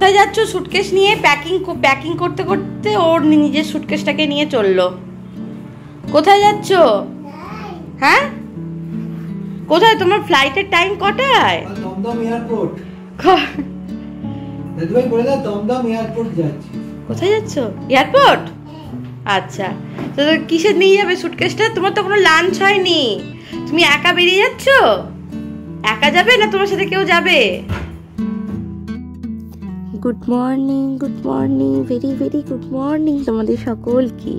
কোথায় যাচ্ছ সুটকেস নিয়ে? প্যাকিং করতে করতে ওর নিজের সুটকেসটাকে নিয়ে চললো। কোথায় যাচ্ছ? হ্যাঁ, কোথায়? তোমার ফ্লাইটের টাইম কটায়? দমদম এয়ারপোর্ট। দাদুভাই বলে দাও দমদম এয়ারপোর্ট যাচ্ছি। কোথায় যাচ্ছ? এয়ারপোর্ট। আচ্ছা, তো কিসে নিয়ে যাবে সুটকেসটা? তোমার তো কোনো লাঞ্চ হয়নি, তুমি একা বেরিয়ে যাচ্ছ? একা যাবে না তোমার সাথে কেউ যাবে? Good morning, very very good morning তোমাদের সকলকে।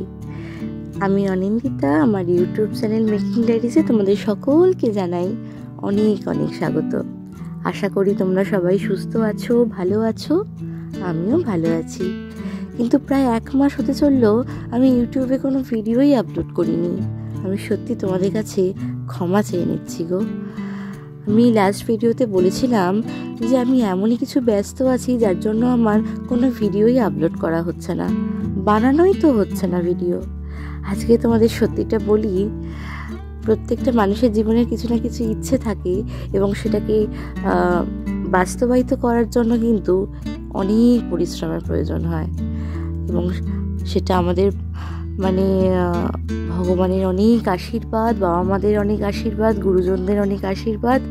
আমি অনিন্দিতা, আমার ইউটিউব চ্যানেল মেকিং ডায়েরিজে তোমাদের সকলকে জানাই অনেক অনেক স্বাগত। আশা করি তোমরা সবাই সুস্থ আছো, ভালো আছো। আমিও ভালো আছি, কিন্তু প্রায় 1 মাস হতে চললো আমি ইউটিউবে কোনো ভিডিওই আপলোড করিনি। আমি সত্যি তোমাদের কাছে ক্ষমা চেয়ে নিচ্ছি গো। আমি লাস্ট ভিডিওতে বলেছিলাম যে আমি এমনই কিছু ব্যস্ত আছি যার জন্য আমার কোনো ভিডিওই আপলোড করা হচ্ছে না, বানানোই তো হচ্ছে না ভিডিও। আজকে তোমাদের সত্যিটা বলি, প্রত্যেকটা মানুষের জীবনের কিছু না কিছু ইচ্ছে থাকে এবং সেটাকে বাস্তবায়িত করার জন্য কিন্তু অনেক পরিশ্রমের প্রয়োজন হয়, এবং সেটা আমাদের মানে ভগবানের অনেক আশীর্বাদ, বাবা মাদের অনেক আশীর্বাদ, গুরুজনদের অনেক আশীর্বাদ।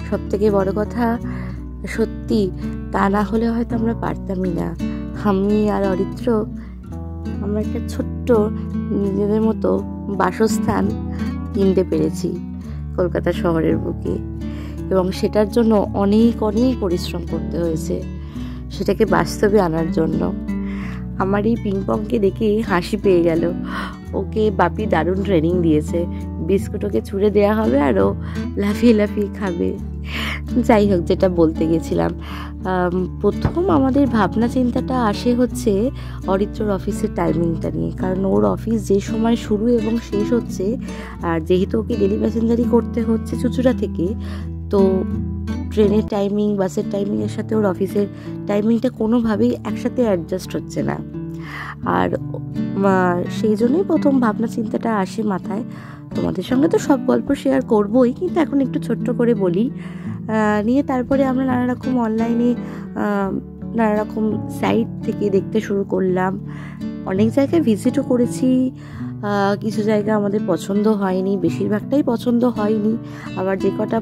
সব থেকে বড় কথা, সত্যি তা না হলে হয়তো আমরা পারতামই না। আমি আর অরিত্র আমরা একটা ছোট্ট নিজেদের মতো বাসস্থান কিনতে পেরেছি কলকাতা শহরের বুকে, এবং সেটার জন্য অনেক অনেক পরিশ্রম করতে হয়েছে সেটাকে বাস্তবে আনার জন্য। আমার এই পিংপংকে দেখে হাসি পেয়ে গেল। ওকে বাপি দারুণ ট্রেনিং দিয়েছে, বিস্কুট ওকে ছুঁড়ে দেওয়া হবে আর ও লাফিয়ে লাফিয়ে খাবে। যাই হোক, যেটা বলতে গেছিলাম, প্রথম আমাদের ভাবনা চিন্তাটা আসে হচ্ছে অরিত্রর অফিসের টাইমিংটা নিয়ে। কারণ ওর অফিস যে সময় শুরু এবং শেষ হচ্ছে, আর যেহেতু ওকে ডেলি প্যাসেঞ্জারি করতে হচ্ছে চুঁচুড়া থেকে, তো ট্রেনের টাইমিং, বাসের টাইমিংয়ের সাথে ওর অফিসের টাইমিংটা কোনোভাবেই একসাথে অ্যাডজাস্ট হচ্ছে না। আর সেই জন্যই প্রথম ভাবনা চিন্তাটা আসে মাথায়। তোমাদের সঙ্গে তো সব গল্প শেয়ার করবোই, কিন্তু এখন একটু ছোট্ট করে বলি। নিয়ে তারপরে আমরা নানা রকম অনলাইনে নানা রকম সাইট থেকে দেখতে শুরু করলাম। অনেক জায়গায় ভিজিটও করেছি, কিছু জায়গা আমাদের পছন্দ হয়নি, বেশিরভাগটাই পছন্দ হয়নি। আবার যে কটা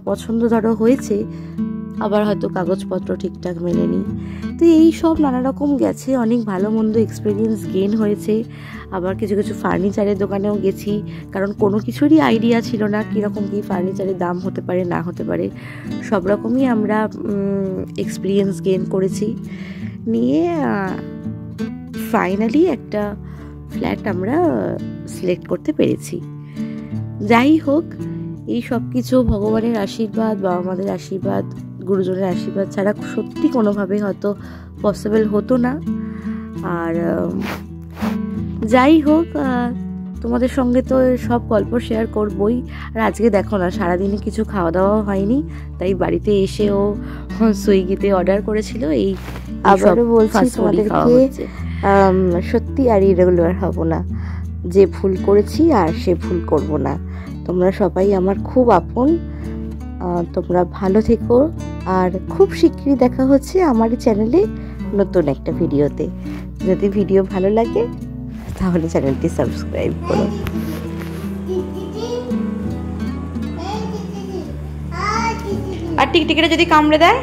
পছন্দ ধরো হয়েছে, আবার হয়তো কাগজপত্র ঠিকঠাক মেলেনি। তো এই সব নানা রকম গেছে, অনেক ভালো মন্দ এক্সপিরিয়েন্স গেইন হয়েছে। আবার কিছু কিছু ফার্নিচারের দোকানেও গেছি, কারণ কোনো কিছুরই আইডিয়া ছিল না কীরকম কী ফার্নিচারের দাম হতে পারে না হতে পারে। সব রকমই আমরা এক্সপিরিয়েন্স গেইন করেছি। নিয়ে ফাইনালি একটা ফ্ল্যাট আমরা সিলেক্ট করতে পেরেছি। যাই হোক, এই সব কিছু ভগবানের আশীর্বাদ, বাবা মাদের আশীর্বাদ, গুরুজনের আশীর্বাদ ছাড়া সত্যি কোনোভাবে হয়তো পসিবল হতো না। আর যাই হোক, তোমাদের সঙ্গে তো সব গল্প শেয়ার করবই। আর আজকে দেখো না, সারাদিনে কিছু খাওয়া দাওয়া হয়নি, তাই বাড়িতে এসেও সুইগিতে অর্ডার করেছিল। এই আবারও বলছি তোমাদেরকে, সত্যি আর ইরেগুলার হব না। যে ভুল করেছি আর সে ভুল করব না। তোমরা সবাই আমার খুব আপন, তোমরা ভালো থেকো। আর খুব শিগগিরই দেখা হচ্ছে আমার চ্যানেলে নতুন একটা ভিডিওতে। যদি ভিডিও ভালো লাগে তাহলে চ্যানেলটি সাবস্ক্রাইব করো। আর টিকটিকিটা যদি কামড়ে দেয়